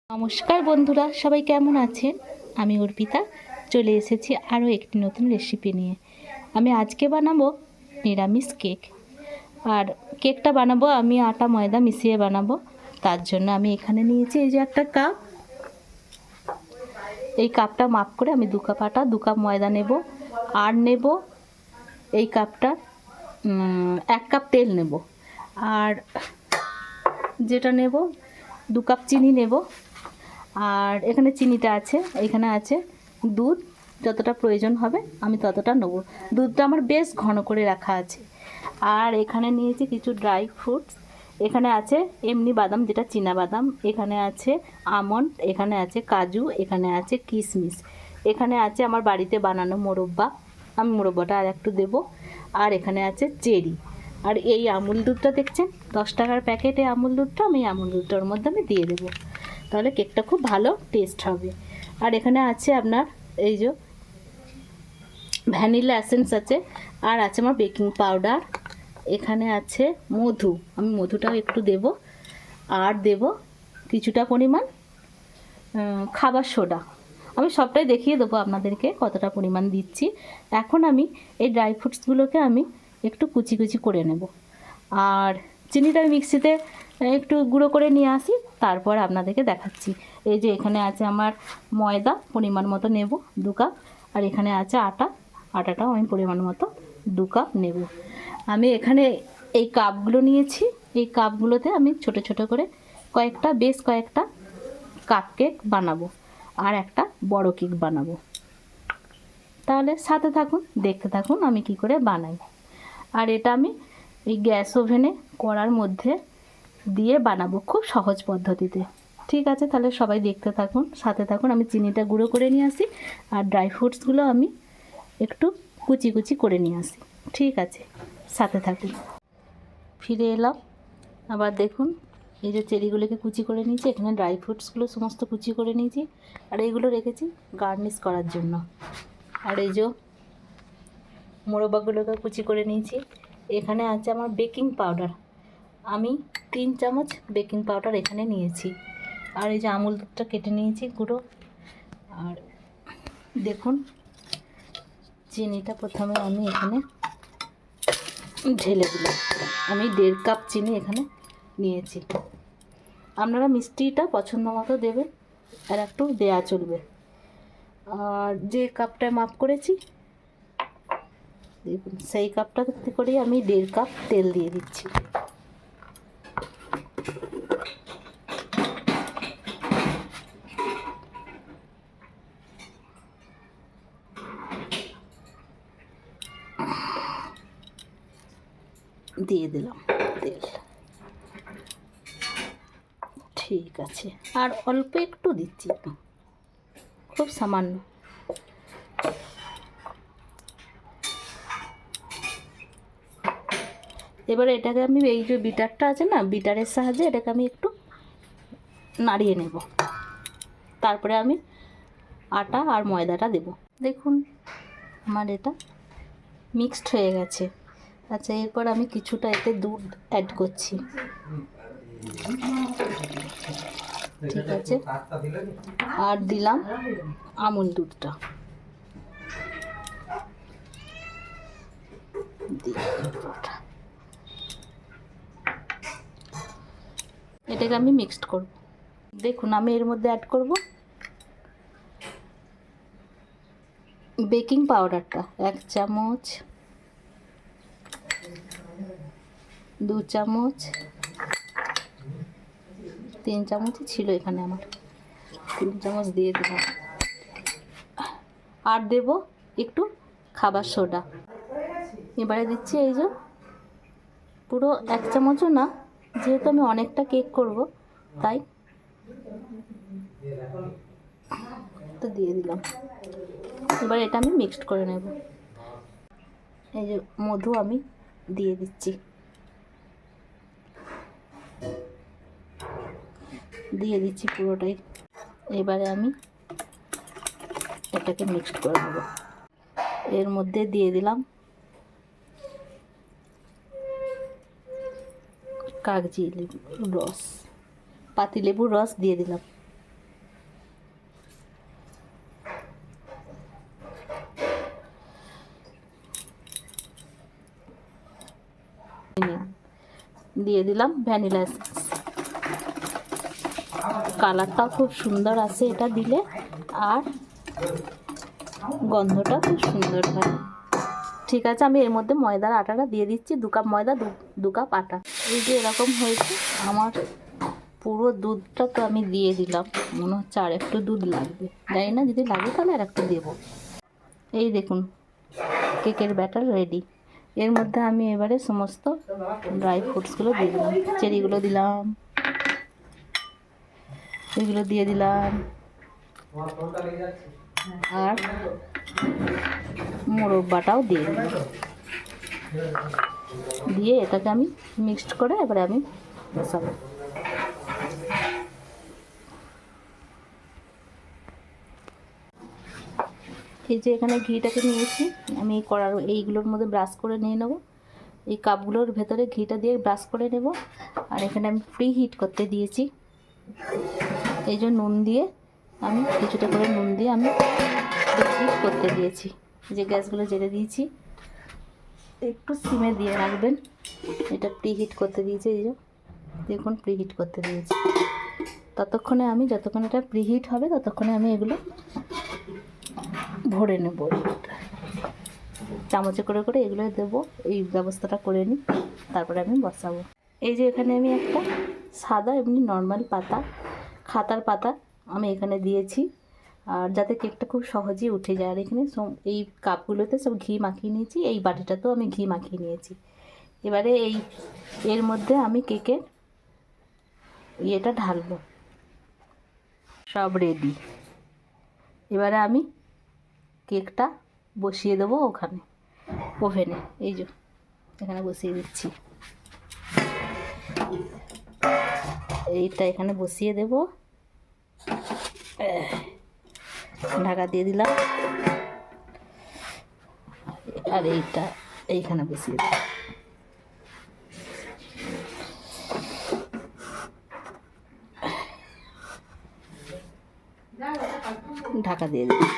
নমস্কার বন্ধুরা, সবাই কেমন আছেন? আমি অর্পিতা চলে এসেছি আরও একটি নতুন রেসিপি নিয়ে। আমি আজকে বানাবো নিরামিষ কেক। আর কেকটা বানাবো আমি আটা ময়দা মিশিয়ে বানাবো। তার জন্য আমি এখানে নিয়েছি এই যে একটা কাপ। এই কাপটা মাপ করে আমি 2 কাপ আটা 2 কাপ ময়দা নেব। আর নেব এই কাপটা 1 কাপ তেল নেব। আর যেটা নেব 2 কাপ চিনি নেব। আর এখানে চিনিটা আছে, এখানে আছে দুধ, যতটা প্রয়োজন হবে আমি ততটা নেব। দুধটা আমার বেশ ঘন করে রাখা আছে। আর এখানে নিয়েছি কিছু ড্রাই ফ্রুটস। এখানে আছে এমনি বাদাম, যেটা চীনা বাদাম, এখানে আছে আমন্ড, এখানে আছে কাজু, এখানে আছে কিশমিশ, এখানে আছে আমার বাড়িতে বানানো মোরব্বা, আমি মোরব্বাটা আর একটু দেবো। আর এখানে আছে চেরি। আর এই আমুল দুধটা দেখছেন 10 টাকার প্যাকেটে আমুল দুধটা, আমি আমুল দুধটার মধ্যে আমি দিয়ে দেবো, তাহলে কেকটা খুব ভালো টেস্ট হবে। আর এখানে আছে আপনার এই যে ভ্যানিলা এসেন্স আছে, আর আছে আমার বেকিং পাউডার, এখানে আছে মধু, আমি মধুটাও একটু দেব। আর দেব কিছুটা পরিমাণ খাবার সোডা। আমি সবটাই দেখিয়ে দেবো আপনাদেরকে কতটা পরিমাণ দিচ্ছি। এখন আমি এই ড্রাই ফ্রুটসগুলোকে আমি একটু কুচি কুচি করে নেব। আর চিনিটা মিক্সিতে একটু গুঁড়ো করে নিয়ে আসি, তারপর আপনাদেরকে দেখাচ্ছি। এই যে এখানে আছে আমার ময়দা পরিমাণ মতো নেব 2 কাপ। আর এখানে আছে আটা, আটাটাও আমি পরিমাণ মতো 2 কাপ নেব। আমি এখানে এই কাপগুলো নিয়েছি, এই কাপগুলোতে আমি ছোট ছোট করে বেশ কয়েকটা কাপ কেক বানাবো আর একটা বড় কেক বানাবো। তাহলে সাথে থাকুন, দেখতে থাকুন আমি কি করে বানাই। আর এটা আমি এই গ্যাস ওভেনে কড়ার মধ্যে দিয়ে বানাবো খুব সহজ পদ্ধতিতে। ঠিক আছে, তাহলে সবাই দেখতে থাকুন, সাথে থাকুন। আমি চিনিটা গুঁড়ো করে নিয়ে আসি আর ড্রাই ফ্রুটসগুলো আমি একটু কুচি কুচি করে নিয়ে আসি। ঠিক আছে, সাথে থাকুন। ফিরে এলাম। আবার দেখুন এই যে চেরিগুলোকে কুচি করে নিয়েছি, এখানে ড্রাই ফ্রুটসগুলো সমস্ত কুচি করে নিয়েছি, আর এইগুলো রেখেছি গার্নিশ করার জন্য। আর এই যে মোরব্বাগুলোকে কুচি করে নিয়েছি। এখানে আছে আমার বেকিং পাউডার, আমি 3 চামচ বেকিং পাউডার এখানে নিয়েছি। আর এই যে আমুল দুধটা কেটে নিয়েছি গুঁড়ো। আর দেখুন চিনিটা প্রথমে আমি এখানে ঢেলে দিলাম। আমি 1.5 কাপ চিনি এখানে নিয়েছি। আপনারা মিষ্টিটা পছন্দ মতো দেবেন, আর একটু দেয়া চলবে। আর যে কাপটায় মাপ করেছি দেখুন সেই কাপটাতে করেই আমি 1.5 কাপ তেল দিয়ে দিচ্ছি। দিয়ে দিলাম তেল। ঠিক আছে, আর অল্প একটু দিচ্ছি, খুব সামান্য। এবারে এটাকে আমি এই যে বিটারটা আছে না, বিটারের সাহায্যে এটাকে আমি একটু নাড়িয়ে নেব। তারপরে আমি আটা আর ময়দাটা দেব। দেখুন আমার এটা মিক্সড হয়ে গেছে। আচ্ছা, এরপর আমি কিছুটা এতে দুধ অ্যাড করছি। ঠিক আছে, আর দিলাম আমুল দুধটা। এটাকে আমি মিক্সড করব। দেখুন আমি এর মধ্যে অ্যাড করব বেকিং পাউডারটা 1 চামচ, 2 চামচ, 3 চামচই ছিল এখানে আমার, 3 চামচ দিয়ে দিলাম। আর দেব একটু খাবার সোডা। এবারে দিচ্ছি এই যে পুরো 1 চামচও না, যেহেতু আমি অনেকটা কেক করব তাই তো দিয়ে দিলাম। এবার এটা আমি মিক্সড করে নেব। এই যে মধু আমি দিয়ে দিচ্ছি, পুরোটাই। এবারে আমি এটাকে মিক্সড করে নেব। এর মধ্যে দিয়ে দিলাম কাগজি লেবুর রস, পাতিলেবুর রস দিয়ে দিলাম। দিয়ে দিলাম ভ্যানিলা এসেন্স। কালারটাও খুব সুন্দর আসে এটা দিলে, আর গন্ধটা খুব সুন্দর হয়। ঠিক আছে, আমি এর মধ্যে ময়দার আটাটা দিয়ে দিচ্ছি। 2 কাপ ময়দা, 2 কাপ আটা। এই যে এরকম হয়েছে আমার পুরো দুধটা তো আমি দিয়ে দিলাম। মনে হচ্ছে আর একটু দুধ লাগবে, জানি না, যদি লাগে তাহলে আর একটু দেবো। এই দেখুন কেকের ব্যাটার রেডি। এর মধ্যে আমি এবারে সমস্ত ড্রাই ফ্রুটসগুলো দিয়ে দিলাম। চেরিগুলো দিলাম, এগুলো দিয়ে দিলাম, আর মোরব্বাটাও দিয়ে দিলাম। দিয়ে এটাকে আমি মিক্সড করে এবারে আমি বসাবো। এই যে এখানে ঘিটাকে নিয়েছি আমি, কড়ার এইগুলোর মধ্যে ব্রাশ করে নিয়ে নেবো। এই কাপগুলোর ভেতরে ঘিটা দিয়ে ব্রাশ করে নেব। আর এখানে আমি প্রি হিট করতে দিয়েছি। এই যে নুন দিয়ে আমি কিছুটা করে নুন দিয়ে আমি হিট করতে দিয়েছি। যে গ্যাসগুলো জেলে দিয়েছি, একটু সিমে দিয়ে রাখবেন। এটা প্রি হিট করতে দিয়েছি, এই যে দেখুন প্রি হিট করতে দিয়েছি। ততক্ষণে আমি, যতক্ষণ এটা প্রি হিট হবে ততক্ষণে আমি এগুলো ভরে নেব। চামচে করে করে এগুলো দেবো, এই ব্যবস্থাটা করে নিই, তারপরে আমি বসাবো। এই যে এখানে আমি একটা সাদা এমনি নর্মাল পাতা, খাতার পাতা আমি এখানে দিয়েছি, আর যাতে কেকটা খুব সহজেই উঠে যায়। আর এখানে এই কাপগুলোতে সব ঘি মাখিয়ে নিয়েছি, এই বাটিটাতেও আমি ঘি মাখিয়ে নিয়েছি। এবারে এর মধ্যে আমি কেকের ইয়েটা ঢালবো। সব রেডি। এবারে আমি কেকটা বসিয়ে দেবো ওখানে ওভেনে। এই যে এখানে বসিয়ে দিচ্ছি, এইটা এখানে বসিয়ে দেব। ঢাকা দিয়ে দিলাম, আর এইটা এইখানে বসিয়ে দেব। ঢাকা দিয়ে দিলাম।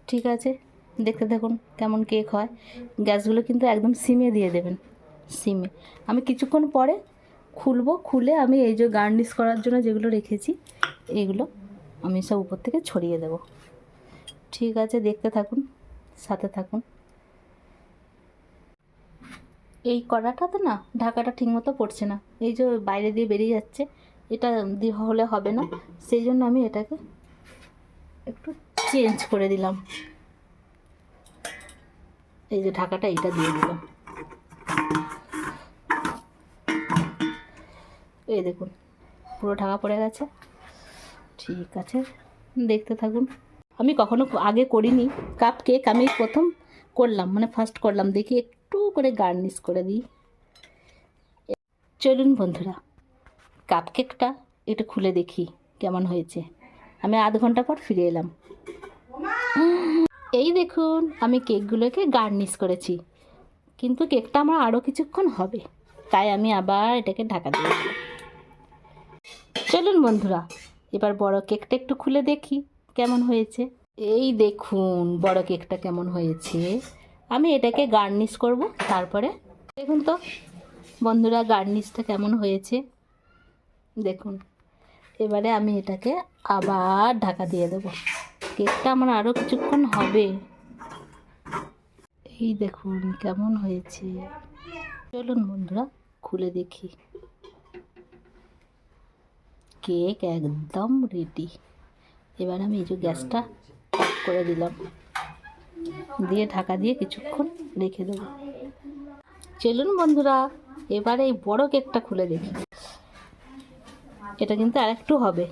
ঠিক আছে, দেখতে দেখুন কেমন কেক হয়। গ্যাসগুলো কিন্তু একদম সিমে দিয়ে দেবেন, সিমে। আমি কিছুক্ষণ পরে খুলবো, খুলে আমি এই যে গার্নিশ করার জন্য যেগুলো রেখেছি এগুলো আমি সব উপর থেকে ছড়িয়ে দেব। ঠিক আছে, দেখতে থাকুন, সাথে থাকুন। এই কড়াটাতে না ঢাকাটা ঠিকমতো পড়ছে না, এই যে বাইরে দিয়ে বেরিয়ে যাচ্ছে, এটা দিয়ে হলে হবে না, সেই জন্য আমি এটাকে একটু চেঞ্জ করে দিলাম। এই যে ঢাকাটা এটা দিয়ে দিলাম। এই দেখুন পুরো ঢাকা পড়ে গেছে। ঠিক আছে, দেখতে থাকুন। আমি কখনো আগে করিনি কাপ কেক, আমি প্রথম করলাম, মানে ফার্স্ট করলাম। দেখি একটু করে গার্নিশ করে দিই। চলুন বন্ধুরা, কাপ কেকটা একটু খুলে দেখি কেমন হয়েছে। আমি আধ ঘন্টা পর ফিরে এলাম। এই দেখুন আমি কেকগুলোকে গার্নিশ করেছি, কিন্তু কেকটা আমার আরও কিছুক্ষণ হবে, তাই আমি আবার এটাকে ঢাকা দিয়ে দিলাম। চলুন বন্ধুরা, এবার বড় কেকটা একটু খুলে দেখি কেমন হয়েছে। এই দেখুন বড় কেকটা কেমন হয়েছে। আমি এটাকে গার্নিশ করব, তারপরে দেখুন তো বন্ধুরা গার্নিশটা কেমন হয়েছে দেখুন। এবারে আমি এটাকে আবার ঢাকা দিয়ে দেব। কেকটা আমার আরও কিছুক্ষণ হবে। এই দেখুন কেমন হয়েছে। চলুন বন্ধুরা খুলে দেখি। কেক একদম রেডি। এবার আমি এই যে গ্যাসটা অফ করে দিলাম, দিয়ে ঢাকা দিয়ে কিছুক্ষণ রেখে দেবো। চলুন বন্ধুরা এবার এই বড় কেকটা খুলে দেখি। এটা কিন্তু আরেকটু হবে,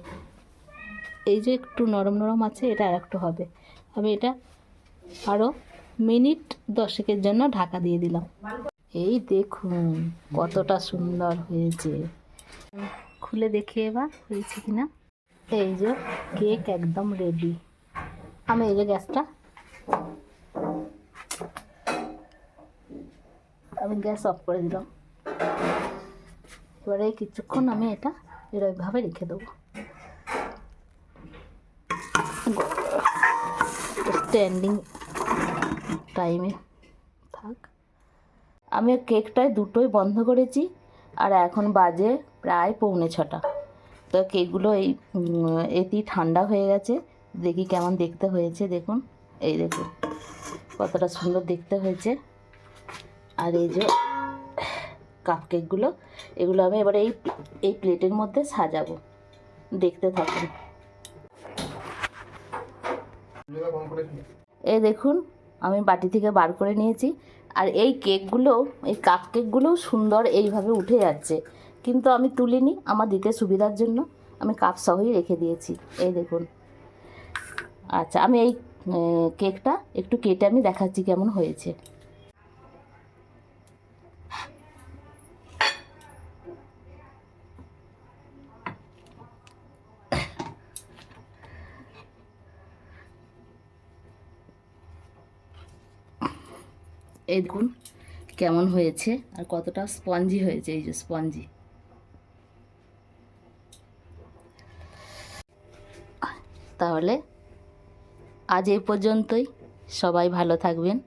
এই যে একটু নরম নরম আছে, এটা আরেকটু হবে। আমি এটা আরও মিনিট 10-এর জন্য ঢাকা দিয়ে দিলাম। এই দেখুন কতটা সুন্দর হয়েছে। খুলে দেখি এবার হয়েছে কিনা। এই যে কেক একদম রেডি। আমি এই যে গ্যাসটা, আমি গ্যাস অফ করে দিলাম। এবারে কিছুক্ষণ আমি এটা এরকমভাবে রেখে দেবো। স্ট্যান্ডিং টাইমে থাক। আমি কেকটায় দুটোই বন্ধ করেছি, আর এখন বাজে প্রায় 6:45। তো কেকগুলো এতেই ঠান্ডা হয়ে গেছে। দেখি কেমন দেখতে হয়েছে। দেখুন, এই দেখুন কতটা সুন্দর দেখতে হয়েছে। আর এই যে কাপ কেকগুলো, এগুলো আমি এবারে এই প্লেটের মধ্যে সাজাবো। দেখতে থাকুন। এই দেখুন, আমি বাটি থেকে বার করে নিয়েছি। আর এই কেকগুলো, এই কাপ কেকগুলোও সুন্দর এইভাবে উঠে যাচ্ছে, কিন্তু আমি তুলিনি। আমার দিতে সুবিধার জন্য আমি কাপ সহই রেখে দিয়েছি। এই দেখুন। আচ্ছা, আমি এই কেকটা একটু কেটে আমি দেখাচ্ছি কেমন হয়েছে। এই দেখুন কেমন হয়েছে আর কতটা স্পঞ্জি হয়েছে। এই যে স্পঞ্জি। তাহলে আজ এই পর্যন্তই। সবাই ভালো থাকবেন।